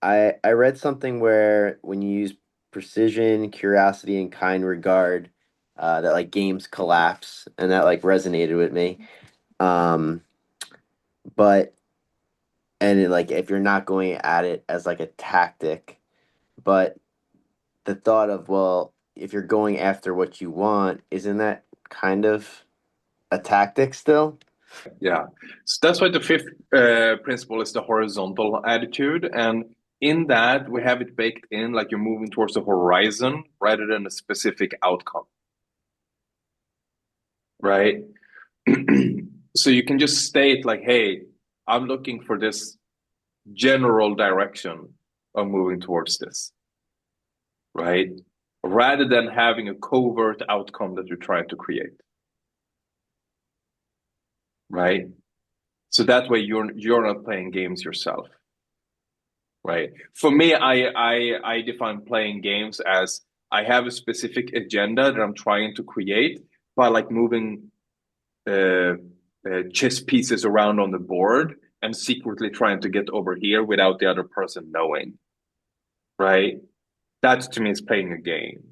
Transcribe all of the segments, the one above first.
I read something where when you use precision, curiosity, and kind regard, that like games collapse, and that like resonated with me. Um, but like if you're not going at it as like a tactic, but the thought of, well, if you're going after what you want, isn't that kind of a tactic still? Yeah. So that's why the fifth principle is the horizontal attitude. And in that, we have it baked in like you're moving towards the horizon rather than a specific outcome, right? So you can just state, like, hey, I'm looking for this general direction of moving towards this, right? Rather than having a covert outcome that you're trying to create, right? So that way you're not playing games yourself. Right. For me, I define playing games as I have a specific agenda that I'm trying to create by like moving uh, chess pieces around on the board and secretly trying to get over here without the other person knowing. Right. That to me is playing a game.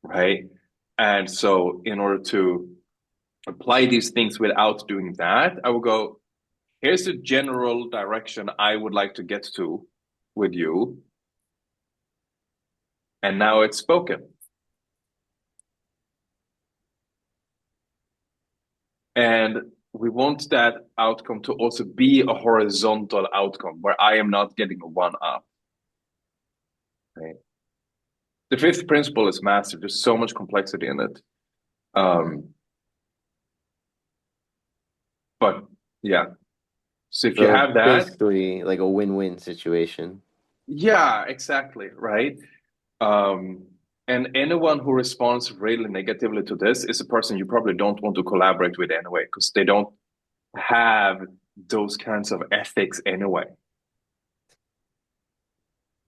Right. And so in order to apply these things without doing that, I will go, here's the general direction I would like to get to with you. And now it's spoken. And we want that outcome to also be a horizontal outcome where I am not getting a one up. Right? The fifth principle is massive. There's so much complexity in it. Um, but yeah, so if you So have that, basically, like a win-win situation. yeah, exactly, right? Um, and anyone who responds really negatively to this is a person you probably don't want to collaborate with anyway, because they don't have those kinds of ethics anyway.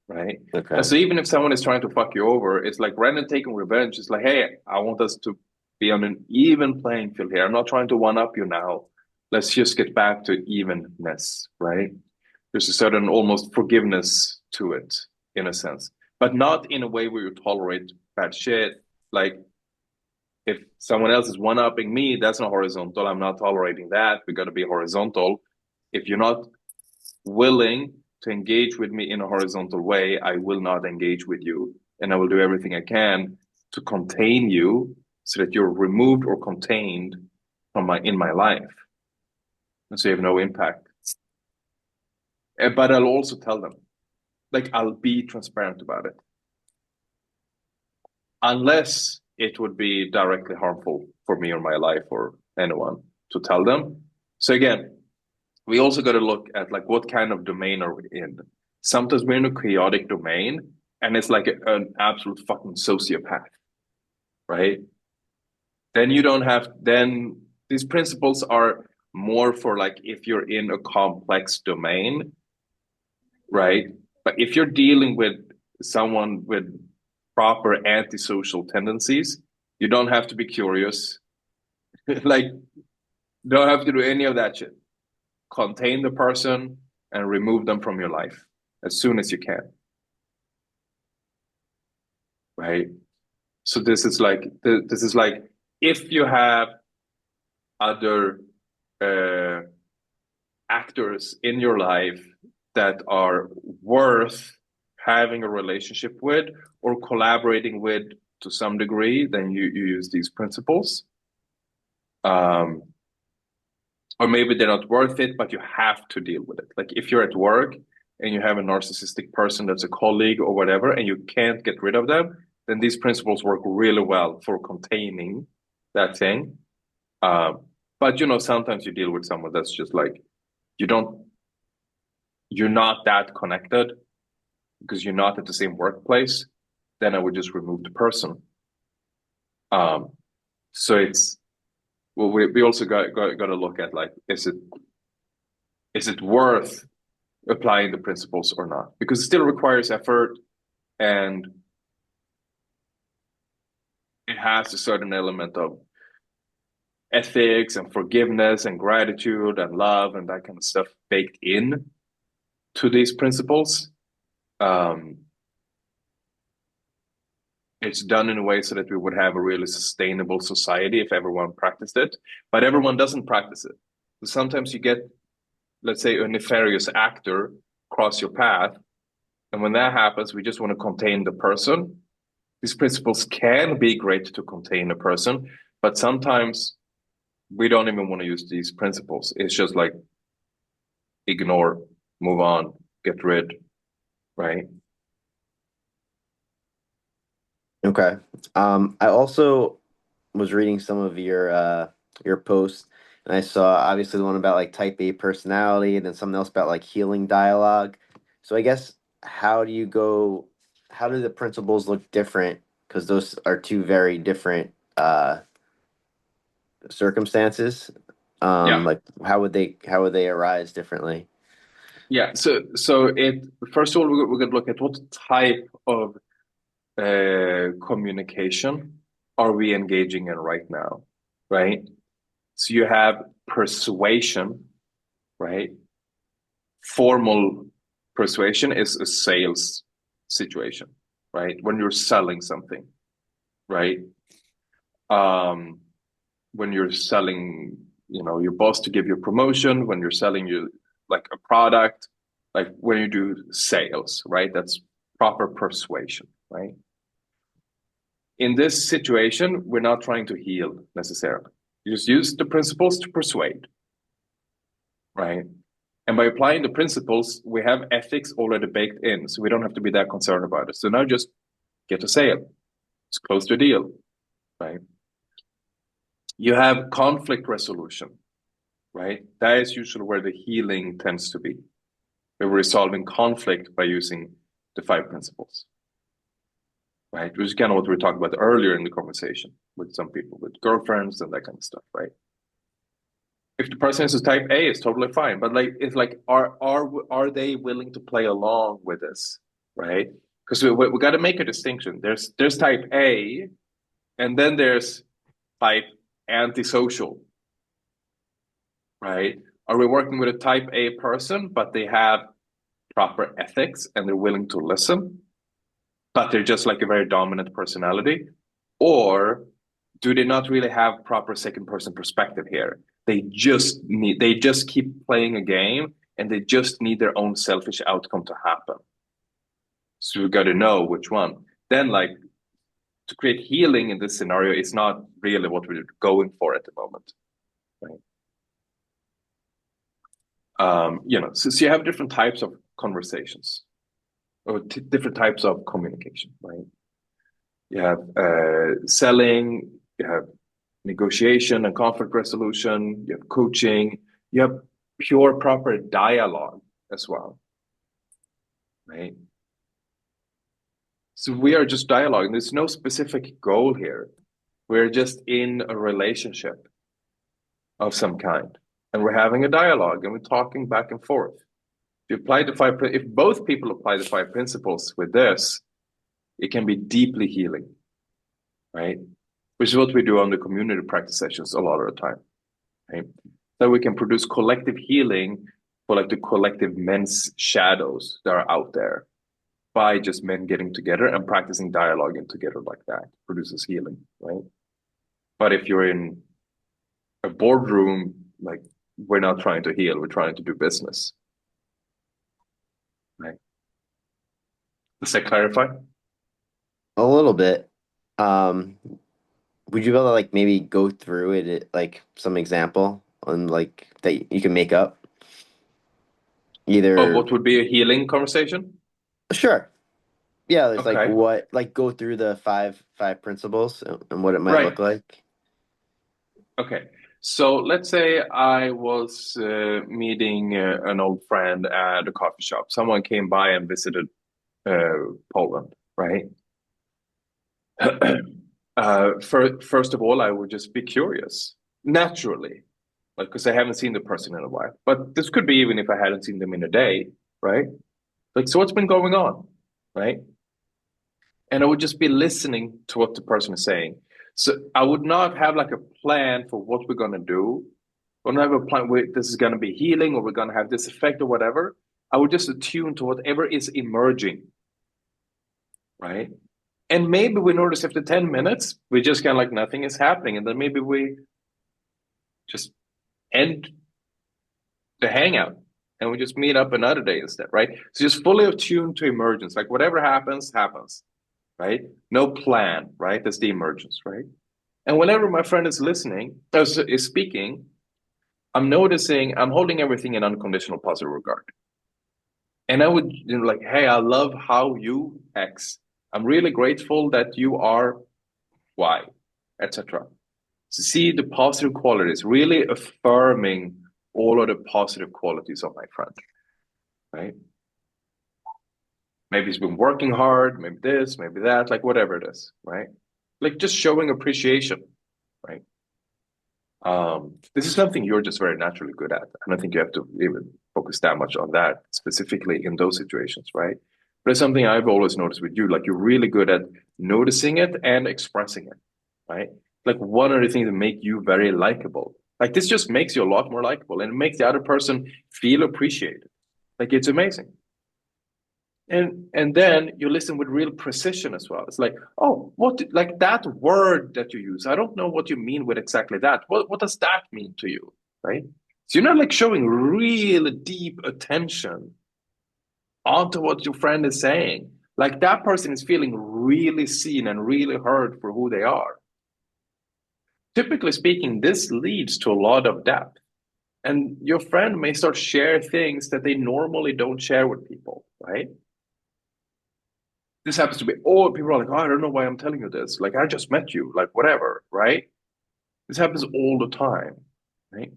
Right? And Okay. so even if someone is trying to fuck you over, it's like rather than taking revenge, it's like, hey, I want us to be on an even playing field here. I'm not trying to one up you now. Let's just get back to evenness, right? There's a certain almost forgiveness to it, in a sense, but not in a way where you tolerate bad shit. Like if someone else is one upping me, that's not horizontal. I'm not tolerating that. We got to be horizontal. If you're not willing to engage with me in a horizontal way, I will not engage with you. And I will do everything I can to contain you so that you're removed or contained from my in my life. And so you have no impact. But I'll also tell them, like I'll be transparent about it. Unless it would be directly harmful for me or my life or anyone to tell them. So again, we also got to look at like what kind of domain are we in. Sometimes we're in a chaotic domain and it's like an absolute fucking sociopath, right? Then you don't have, then these principles are more for like if you're in a complex domain, right? But if you're dealing with someone with proper antisocial tendencies, you don't have to be curious. Like, don't have to do any of that shit. Contain the person and remove them from your life as soon as you can, right? So this is like if you have other uh, actors in your life that are worth having a relationship with or collaborating with to some degree, then you use these principles. Um, or maybe they're not worth it, but you have to deal with it. Like if you're at work and you have a narcissistic person that's a colleague or whatever, and you can't get rid of them, then these principles work really well for containing that thing. Um, but you know, sometimes you deal with someone that's just like you don't, you're not that connected because you're not at the same workplace. Then I would just remove the person. Um, so it's well, we also got to look at like, is it worth applying the principles or not? Because it still requires effort and it has a certain element of ethics and forgiveness and gratitude and love and that kind of stuff baked in to these principles. Um, it's done in a way so that we would have a really sustainable society if everyone practiced it, but everyone doesn't practice it. So sometimes you get, let's say, a nefarious actor cross your path, and when that happens, we just want to contain the person. These principles can be great to contain a person, but sometimes we don't even want to use these principles. It's just like ignore, move on, get rid, right? Okay. I also was reading some of your posts, and I saw obviously the one about like type A personality, and then something else about like healing dialogue. So I guess how do the principles look different? Because those are two very different circumstances. Yeah, Like how would they arise differently? yeah. So it first of all, we're going to look at what type of communication are we engaging in right now, right? So you have persuasion, right? Formal persuasion is a sales situation, right? When you're selling something, right? Um, when you're selling, your boss to give you a promotion, when you're selling you like a product, like when you do sales, right? That's proper persuasion, right? In this situation, we're not trying to heal necessarily. You just use the principles to persuade, right? And by applying the principles, we have ethics already baked in, so we don't have to be that concerned about it. So now just get a sale, just close the deal, right? You have conflict resolution, right? That is usually where the healing tends to be. We're resolving conflict by using the five principles, right? Which is kind of what we talked about earlier in the conversation with some people, with girlfriends and that kind of stuff, right? If the person is a type A, it's totally fine. But like, it's like, are they willing to play along with this, right? Because we got to make a distinction. There's type A, and then there's type antisocial, right? Are we working with a type A person, but they have proper ethics and they're willing to listen, but they're just like a very dominant personality? Or do they not really have proper second person perspective here? They just keep playing a game and they just need their own selfish outcome to happen. So we got to know which one. Then, like, to create healing in this scenario is not really what we're going for at the moment, right? So you have different types of conversations or different types of communication, right? You have selling, you have negotiation and conflict resolution, you have coaching, you have pure proper dialogue as well, right? So we are just dialoguing. There's no specific goal here. We're just in a relationship of some kind, and we're having a dialogue and we're talking back and forth. If both people apply the five principles with this, it can be deeply healing, right? Which is what we do on the community practice sessions a lot of the time, right? So we can produce collective healing for like the collective men's shadows that are out there by just men getting together and practicing dialoguing together like that produces healing, right? But if you're in a boardroom, like we're not trying to heal, we're trying to do business, right? Does that clarify? A little bit. Um, would you be able to like maybe go through like some example on like that you can make up? Oh, Either what would be a healing conversation? sure. Yeah, there's like Okay, what like go through the five principles and what it might right. look like. Okay. So let's say I was meeting an old friend at a coffee shop. Someone came by and visited Poland, right? First of all, I would just be curious, naturally, like because I haven't seen the person in a while. But this could be even if I hadn't seen them in a day, right? Like, so what's been going on, right? And I would just be listening to what the person is saying. So I would not have like a plan for what we're gonna do. We don't have a plan where this is gonna be healing or we're gonna have this effect or whatever. I would just attune to whatever is emerging right? And maybe we notice after 10 minutes, we just kind of like nothing is happening. And then maybe we just end the hangout and we just meet up another day instead, right? So just fully attuned to emergence. Like whatever happens, happens, right? No plan, right? That's the emergence, right? And whenever my friend is listening, is speaking, I'm noticing I'm holding everything in unconditional positive regard. And I would, like, hey, I love how you X. I'm really grateful that you are Y, etc. To see the positive qualities, really affirming all of the positive qualities of my friend, right? Maybe he's been working hard, maybe this, maybe that, like whatever it is, right? Like just showing appreciation, right? This is something you're just very naturally good at. I don't think you have to even focus that much on that specifically in those situations, right? But it's something I've always noticed with you. Like you're really good at noticing it and expressing it, right? Like one of the things that make you very likable. Like this just makes you a lot more likable and it makes the other person feel appreciated. Like it's amazing. And then you listen with real precision as well. It's like, oh, what like that word that you use, I don't know what you mean with exactly that. What does that mean to you? Right? So you're not like showing real deep attention onto what your friend is saying. Like that person is feeling really seen and really heard for who they are. Typically speaking, this leads to a lot of depth. And your friend may start share things that they normally don't share with people, right? This happens to be all people are like, oh, I don't know why I'm telling you this. Like, I just met you, like, whatever, right? This happens all the time, right?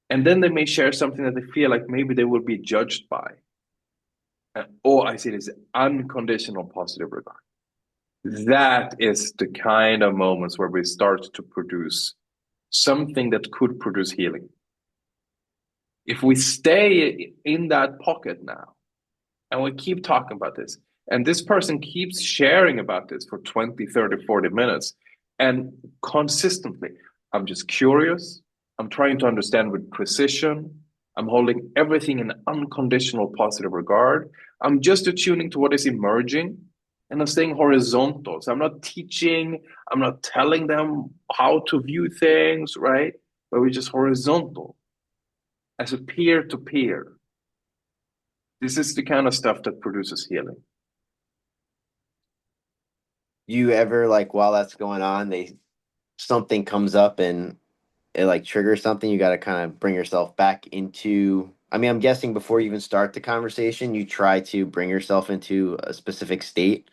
And then they may share something that they feel like maybe they will be judged by. Oh, I see this unconditional positive regard. That is the kind of moments where we start to produce something that could produce healing. If we stay in that pocket now and we keep talking about this, and this person keeps sharing about this for 20, 30, 40 minutes, and consistently, I'm just curious. I'm trying to understand with precision. I'm holding everything in unconditional positive regard. I'm just attuning to what is emerging and I'm staying horizontal. So I'm not teaching, I'm not telling them how to view things, right? But we're just horizontal as a peer to peer. This is the kind of stuff that produces healing. You ever like while that's going on, they something comes up and it like triggers something, you got to kind of bring yourself back into. I mean, I'm guessing before you even start the conversation, you try to bring yourself into a specific state.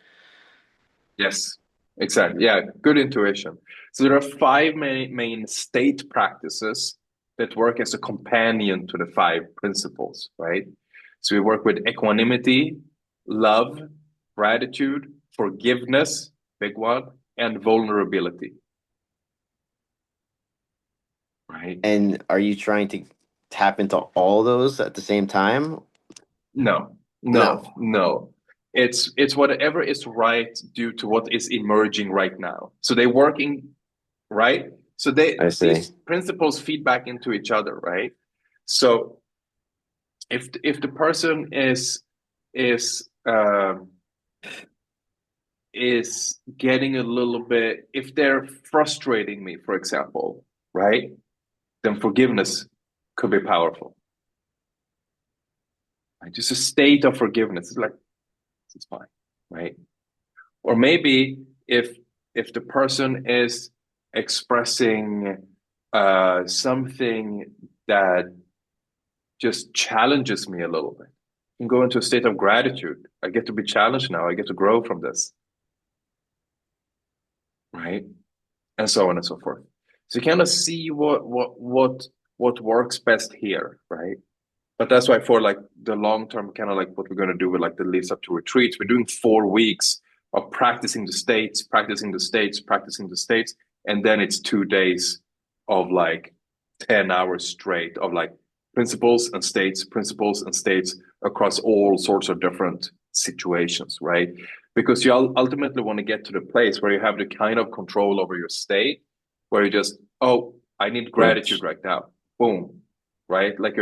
Yes, exactly. Yeah, good intuition. So there are five main state practices that work as a companion to the five principles, right? So we work with equanimity, love, gratitude, forgiveness, big one, and vulnerability, right? And are you trying to tap into all those at the same time? No, No. no, no. It's whatever is right due to what is emerging right now. So they working right? So I see. these principles feed back into each other, right? So if the person is is getting a little bit, if they're frustrating me, for example, right? Then forgiveness could be powerful. Right? Just a state of forgiveness. It's like it's fine, right? Or maybe if the person is expressing something that just challenges me a little bit. I can go into a state of gratitude. I get to be challenged now. I get to grow from this, right? And so on and so forth. So you kind of see what works best here, right? But that's why for like the long term, kind of like what we're going to do with like the leads up to retreats, we're doing 4 weeks of practicing the states, practicing the states, practicing the states, and then it's 2 days of like 10 hours straight of like principles and states across all sorts of different situations, right? Because you ultimately want to get to the place where you have the kind of control over your state where you just, oh, I need Boom. gratitude right now. Boom. Right? Like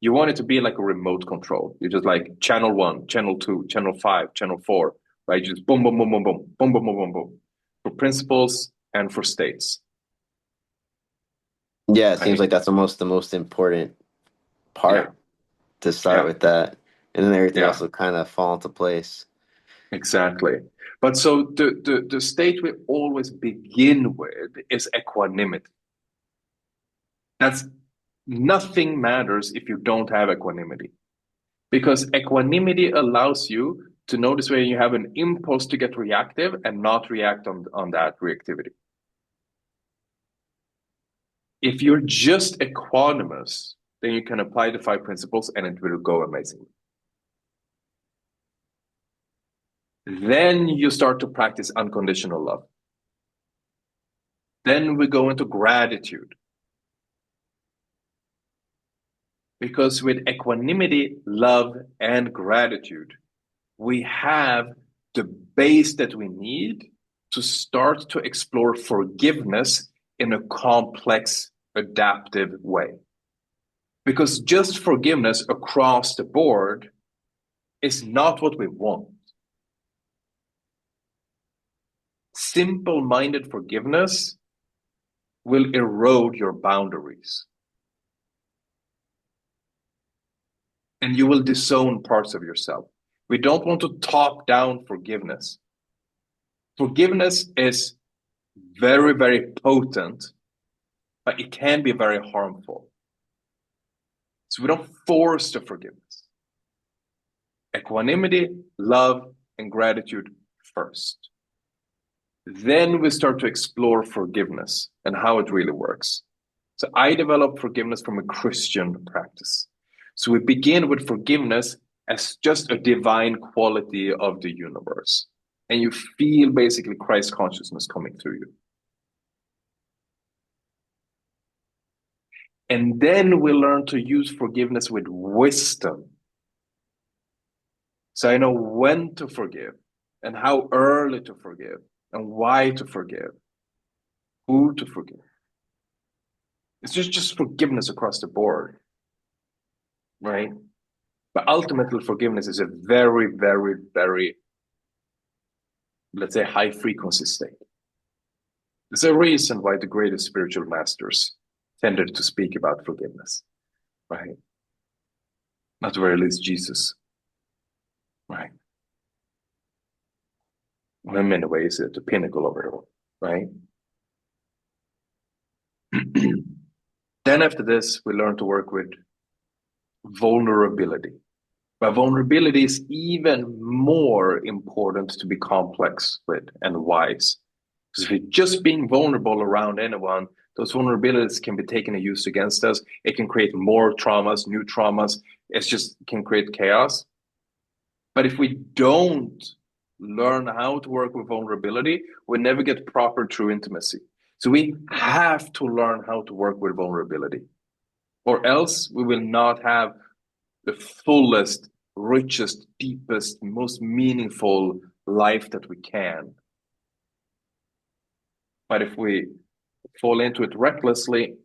you want it to be like a remote control. You just like channel one, channel two, channel five, channel four. right? Just boom, boom, boom, boom, boom, boom, boom, boom, boom, boom, for principles and for states, Yeah, it seems right? like that's almost the most important Yeah, part to start yeah, with that. And then everything else yeah, will kind of fall into place. exactly. But so the state we always begin with is equanimity. That's nothing matters if you don't have equanimity. Because equanimity allows you to notice when you have an impulse to get reactive and not react on that reactivity. If you're just equanimous, then you can apply the five principles and it will go amazingly. Then you start to practice unconditional love. Then we go into gratitude. Because with equanimity, love, and gratitude, we have the base that we need to start to explore forgiveness in a complex, adaptive way. Because just forgiveness across the board is not what we want. Simple minded forgiveness will erode your boundaries and you will disown parts of yourself. We don't want to top down forgiveness. Forgiveness is very, very potent, but it can be very harmful. So we don't force the forgiveness. Equanimity, love, and gratitude first. Then we start to explore forgiveness and how it really works. So I developed forgiveness from a Christian practice. So we begin with forgiveness as just a divine quality of the universe. And you feel basically Christ consciousness coming through you. And then we learn to use forgiveness with wisdom. So I know when to forgive and how early to forgive and why to forgive, who to forgive. It's just forgiveness across the board, right? But ultimately, forgiveness is a very, very, very, let's say, high frequency state. There's a reason why the greatest spiritual masters tended to speak about forgiveness, right? Not the very least Jesus, right? Well, in many ways, it's the pinnacle of it all, right? Then after this, we learn to work with vulnerability. But vulnerability is even more important to be complex with and wise. Because if you're just being vulnerable around anyone, those vulnerabilities can be taken and used against us. It can create more traumas, new traumas. It just can create chaos. But if we don't learn how to work with vulnerability, we never get proper true intimacy. So we have to learn how to work with vulnerability, or else we will not have the fullest, richest, deepest, most meaningful life that we can. But if we fall into it recklessly,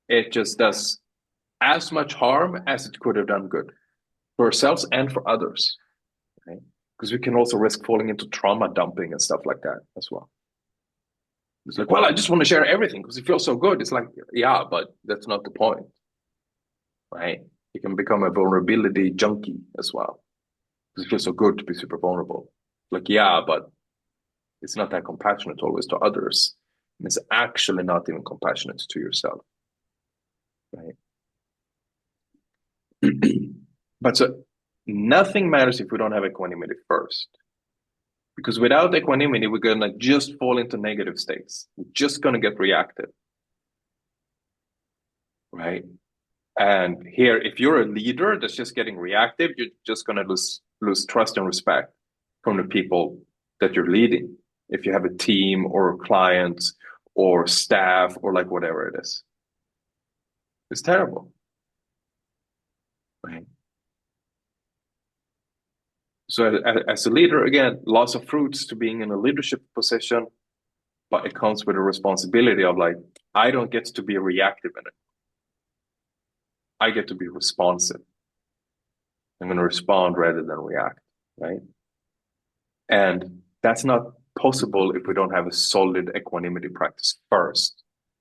it just does as much harm as it could have done good for ourselves and for others. Right? Because we can also risk falling into trauma dumping and stuff like that as well. It's like, well, I just want to share everything because it feels so good. It's like, yeah, but that's not the point, right? You can become a vulnerability junkie as well because it feels so good to be super vulnerable. Like, yeah, but it's not that compassionate always to others. And it's actually not even compassionate to yourself, right? But so nothing matters if we don't have equanimity first. Because without equanimity, we're going to just fall into negative states. We're just going to get reactive, right? And here, if you're a leader that's just getting reactive, you're just going to lose trust and respect from the people that you're leading. If you have a team or clients or staff or like whatever it is, it's terrible, right? So as a leader, again, lots of fruits to being in a leadership position, but it comes with a responsibility of like, I don't get to be reactive in it. I get to be responsive. I'm going to respond rather than react, right? And that's not possible if we don't have a solid equanimity practice first.